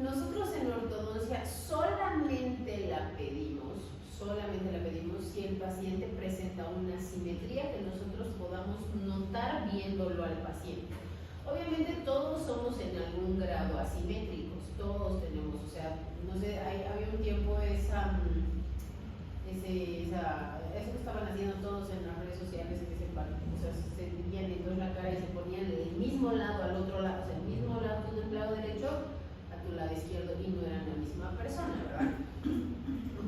Nosotros en ortodoncia solamente la pedimos si el paciente presenta una simetría que nosotros podamos notar viéndolo al paciente. Obviamente todos somos en algún grado asimétricos, todos tenemos, o sea, no sé, había un tiempo eso que estaban haciendo todos en las redes sociales, que se dividían en dos la cara y se ponían del mismo lado al otro lado, o sea, el mismo lado, tú del lado derecho a tu lado izquierdo, y no eran la misma persona, ¿verdad?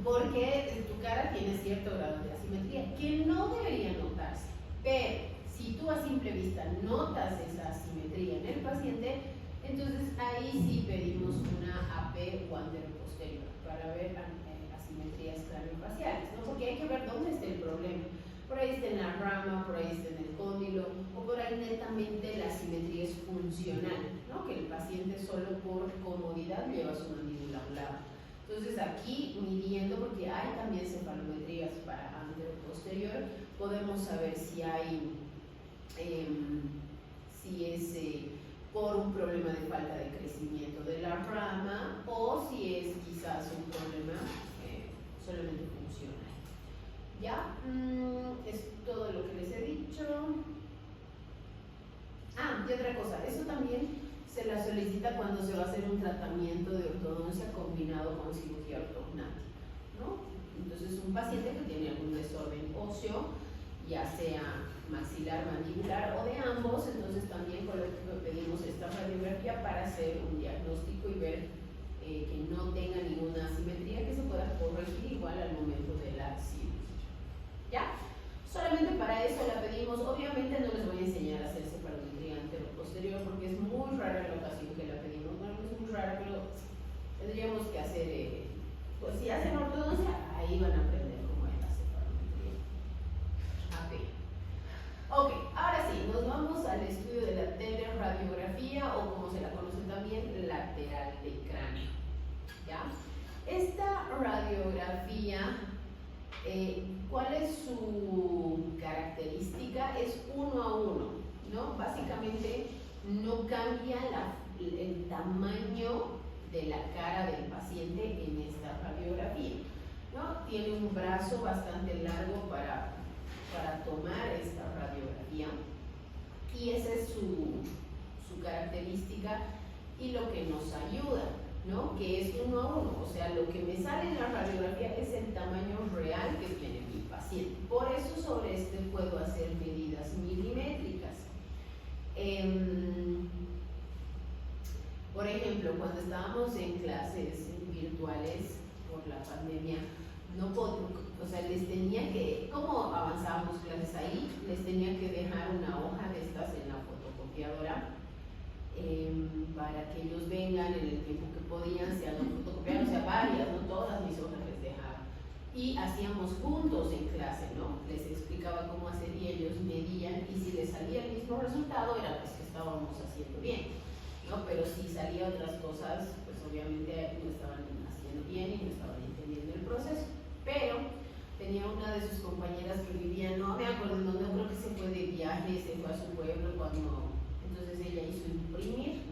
Porque tu cara tiene cierto grado de asimetría que no debería notarse, pero si tú a simple vista notas esa asimetría en el paciente, entonces ahí sí pedimos una AP o anteroposterior para ver asimetrías craneofaciales, ¿no? Porque hay que ver dónde está el problema. Por ahí está en la rama, por ahí está en el cóndilo, o por ahí netamente la asimetría es funcional, ¿no? Que el paciente solo por comodidad lleva su mandíbula a un lado. Entonces aquí, midiendo, porque hay también cefalometrías para anteroposterior, podemos saber si hay, si es por un problema de falta de crecimiento de la rama o si es quizás un problema solamente funcional. ¿Ya? Es todo lo que les he dicho. Y otra cosa, eso también se la solicita cuando se va a hacer un tratamiento de ortodoncia combinado con cirugía ortognática, ¿no? Entonces, un paciente que tiene algún desorden óseo, ya sea maxilar, mandibular o de ambos, entonces también con lo que pedimos esta radiografía para hacer un diagnóstico y ver que no tenga ninguna asimetría que se pueda corregir igual al momento de la cirugía. ¿Ya? Solamente para eso la pedimos. Obviamente no les voy a enseñar a hacer cefalometría anteroposterior porque es muy rara la ocasión que la pedimos. Bueno, es muy rara, pero tendríamos que hacer, pues si hacen ortodoncia, ahí van a aprender cómo es la cefalometría. Ok, ahora sí, nos vamos al estudio de la teleradiografía o como se la conoce también, lateral de cráneo. ¿Ya? Esta radiografía, ¿cuál es su característica? Es 1 a 1, ¿no? Básicamente no cambia el tamaño de la cara del paciente en esta radiografía, ¿no? Tiene un brazo bastante largo para tomar esta radiografía y esa es su característica y lo que nos ayuda, ¿no? Que es 1 a 1, o sea, lo que me sale en la radiografía es el tamaño real que tiene mi paciente. Por eso sobre este puedo hacer medidas milimétricas. Por ejemplo, cuando estábamos en clases virtuales por la pandemia, o sea, les tenía que, ¿cómo avanzábamos clases ahí? Les tenía que dejar una hoja de estas en la fotocopiadora para que ellos vengan en el tiempo que podían, se hagan fotocopiar, o sea, varias, no todas mis hojas les dejaba. Y hacíamos juntos en clase, ¿no? Les explicaba cómo hacer y ellos medían y si les salía el mismo resultado era pues que estábamos haciendo bien, ¿no? Pero si salía otras cosas, pues obviamente no estaban haciendo bien y no estaban entendiendo el proceso. Pero tenía una de sus compañeras que vivía, no me acuerdo en dónde, creo que se fue de viaje, se fue a su pueblo entonces ella hizo imprimir,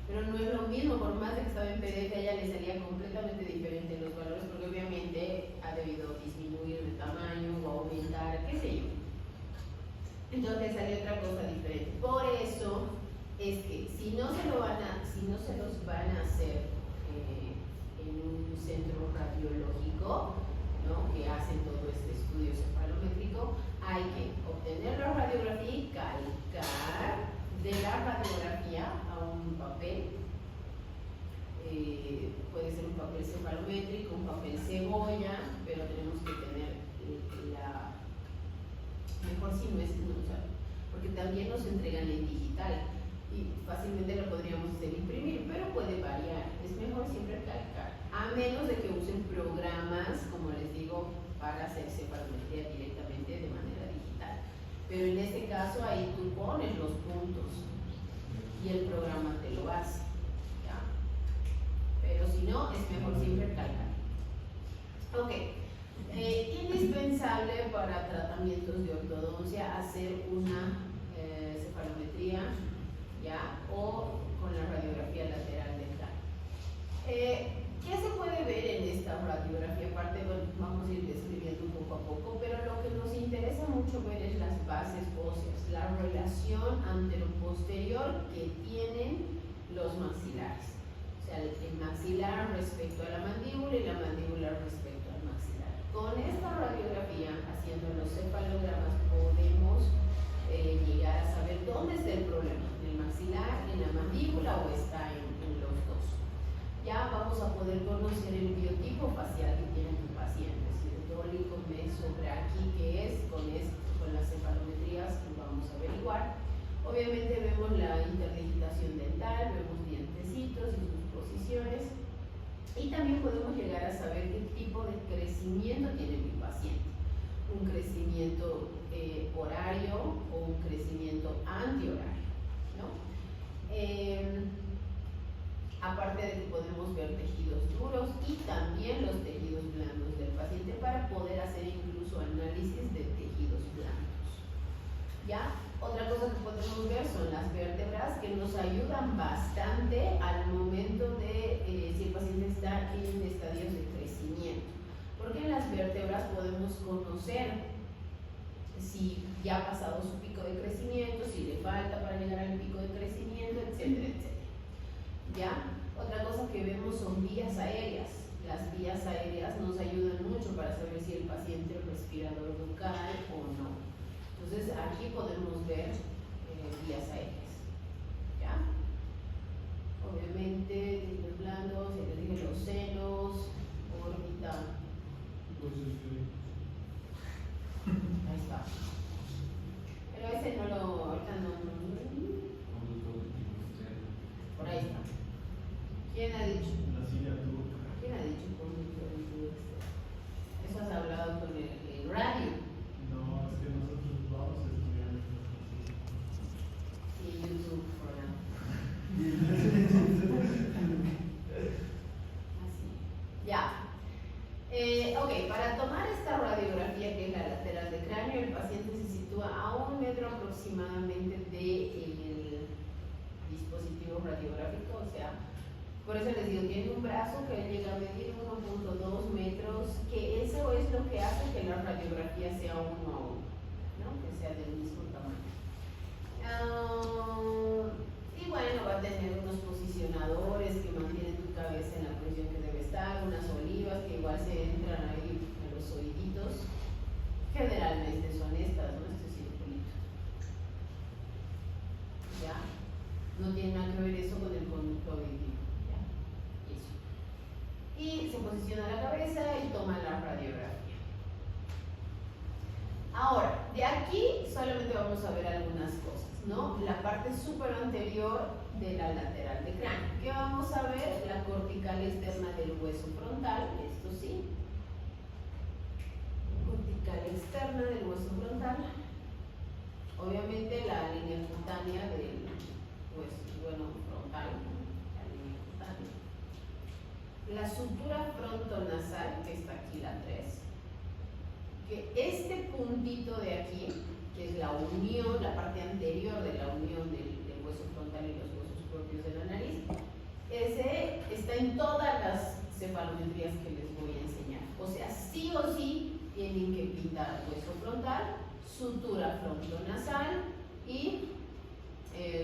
pero no es lo mismo, por más de que estaba en PDF, a ella le salía completamente diferente los valores, porque obviamente ha debido disminuir de tamaño o aumentar, qué sé yo. Entonces salió otra cosa diferente. Por eso es que si no se los van a hacer en un centro radiológico, ¿no? Que hacen todo este estudio cefalométrico, hay que obtener la radiografía y calcar de la radiografía a un papel, puede ser un papel cefalométrico, un papel cebolla, pero tenemos que tener mejor si no es, porque también nos entregan en digital y fácilmente lo podríamos hacer imprimir, pero puede variar, es mejor siempre calcar, a menos de que usen programas, como les digo, para hacer cefalometría directamente de manera digital. Pero en este caso ahí tú pones los puntos y el programa te lo hace, ¿ya? Pero si no, es mejor siempre calcar. Ok, indispensable para tratamientos de ortodoncia hacer una cefalometría, ¿ya? O con la radiografía lateral del cráneo. la relación anteroposterior que tienen los maxilares. O sea, el maxilar respecto a la mandíbula y la mandíbula respecto al maxilar. Con esta radiografía, haciendo los cefalogramas, podemos llegar a saber dónde está el problema, en el maxilar, en la mandíbula o está en los dos. Ya vamos a poder conocer el biotipo facial que tiene tu paciente, si es dólico, meso, braqui, que es con las cefalometrías que vamos a averiguar. Obviamente vemos la interdigitación dental, vemos dientecitos y sus posiciones, y también podemos llegar a saber qué tipo de crecimiento tiene mi paciente. Un crecimiento horario o un crecimiento antihorario, ¿no? Aparte de que podemos ver tejidos duros y también los tejidos blandos del paciente para poder hacer incluso análisis de tejidos blandos. ¿Ya? Otra cosa que podemos ver son las vértebras, que nos ayudan bastante al momento de si el paciente está en estadios de crecimiento. Porque en las vértebras podemos conocer si ya ha pasado su pico de crecimiento, si le falta para llegar al pico de crecimiento, etcétera, etcétera. ¿Ya? Otra cosa que vemos son vías aéreas. Las vías aéreas nos ayudan mucho para saber si el paciente es respirador bucal o no. Entonces aquí podemos ver vías aéreas. ¿Ya? Obviamente, tejidos blandos, ya les dije los senos, órbita. Ahí está. Pero ese no lo, ahorita no. Por ahí está. ¿Quién ha dicho? ¿Quién ha dicho conducto auditivo externo? Eso has hablado con el radio. No, es que nosotros vamos a estudiar. Y YouTube, por ahí. Así. Ya. Ok, para tomar esta radiografía, que es la lateral de cráneo, el paciente se sitúa a 1 metro aproximadamente del dispositivo radiográfico, o sea, por eso les digo, tiene un brazo que llega a medir 1.2 metros, que eso es lo que hace que la radiografía sea 1 a 1, ¿no? Que sea del mismo tamaño. Y bueno, va a tener unos posicionadores que mantienen tu cabeza en la posición que debe estar, unas olivas que igual se entran ahí en los oíditos. Generalmente son estas, ¿no? Este circulito. ¿Ya? No tiene nada que ver eso con el conducto auditivo. ¿Ya? Eso. Y se posiciona la cabeza y toma la radiografía. Ahora, de aquí solamente vamos a ver algunas cosas, ¿no? La parte súper anterior de la lateral de cráneo. ¿Qué vamos a ver? La cortical externa del hueso frontal, esto sí. Cortical externa del hueso frontal. Obviamente la línea cutánea del hueso, bueno, frontal, la línea cutánea. La sutura frontonasal, que está aquí la 3. Que este puntito de aquí, que es la unión, la parte anterior de la unión del hueso frontal y los huesos propios de la nariz, ese está en todas las cefalometrías que les voy a enseñar. O sea, sí o sí tienen que pintar hueso frontal, sutura frontonasal y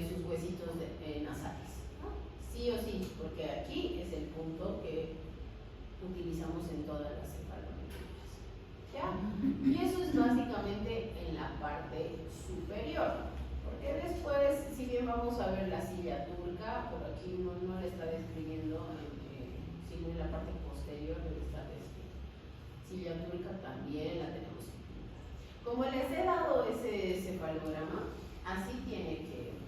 sus huesitos nasales, ¿no? Sí o sí, porque aquí es el punto que utilizamos en todas las cefalometrías. ¿Ya? Y eso es básicamente en la parte superior, porque después, si bien vamos a ver la silla turca, por aquí no la está describiendo, sino en la parte posterior debe estar descrita. Silla turca también la tenemos que pintar. Como les he dado ese cefalograma, así tiene que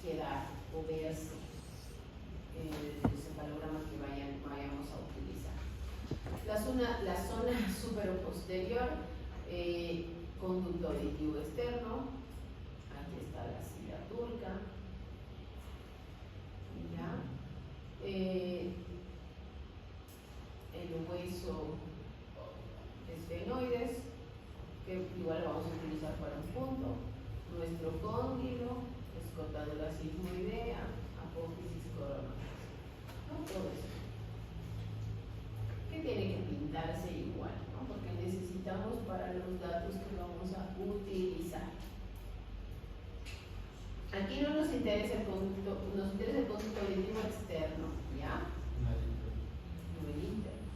quedar o verse el cefalograma que vayamos a utilizar. La zona superoposterior, conducto auditivo externo, aquí está la silla turca, ¿ya? El hueso esfenoides, que igual lo vamos a utilizar para un punto, nuestro cóndilo, escotadura sigmoidea, apófisis coronal, ¿no? Todo eso. Que tiene que pintarse igual, ¿no? Porque necesitamos para los datos que vamos a utilizar. nos interesa el conducto auditivo externo, ¿ya? Nivel interno.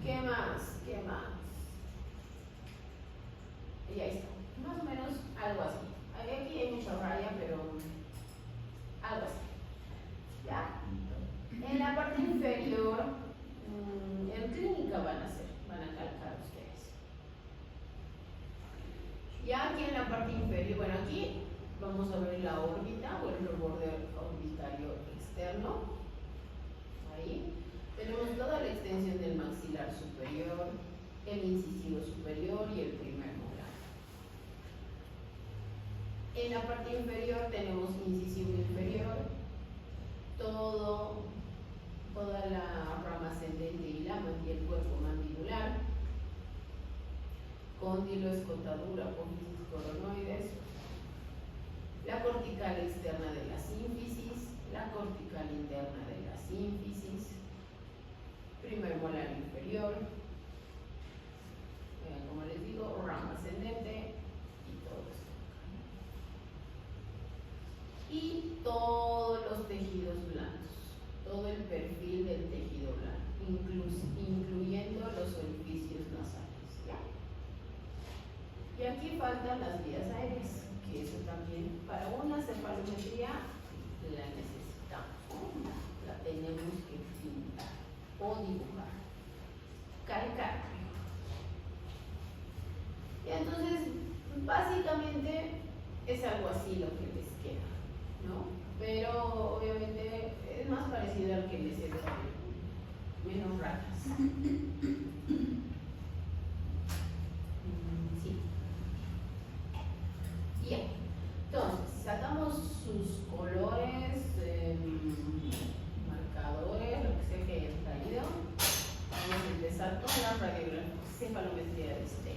¿Qué más? ¿Qué más? Y ahí está. Más o menos algo así. Aquí hay mucha raya, pero algo así. ¿Ya? En la parte inferior, en clínica van a calcar ustedes. Ya aquí en la parte inferior, bueno, aquí vamos a ver la órbita o el borde orbitario externo. Ahí. Tenemos toda la extensión del maxilar superior, el incisivo superior y el primer molar. En la parte inferior tenemos incisivo inferior, toda la rama ascendente y el cuerpo mandibular, cóndilo, escotadura, apófisis, coronoides, la cortical externa de la sínfisis, la cortical interna de la sínfisis, primer molar inferior, como les digo, rama ascendente y todo esto. Y todos los tejidos blandos, todo el perfil del tejido blanco, incluyendo los orificios nasales. ¿Ya? Y aquí faltan las vías aéreas, que eso también para una cefalometría la necesitamos, ¿no? La tenemos que pintar o dibujar, calcar. Y entonces, básicamente es algo así lo que les queda, ¿no? Pero obviamente es más parecido al que les he dado, menos ratas. Sí. Bien. Entonces, sacamos sus colores, marcadores, lo que sea que hayan traído. Vamos a empezar con la radiografía, cefalometría de este.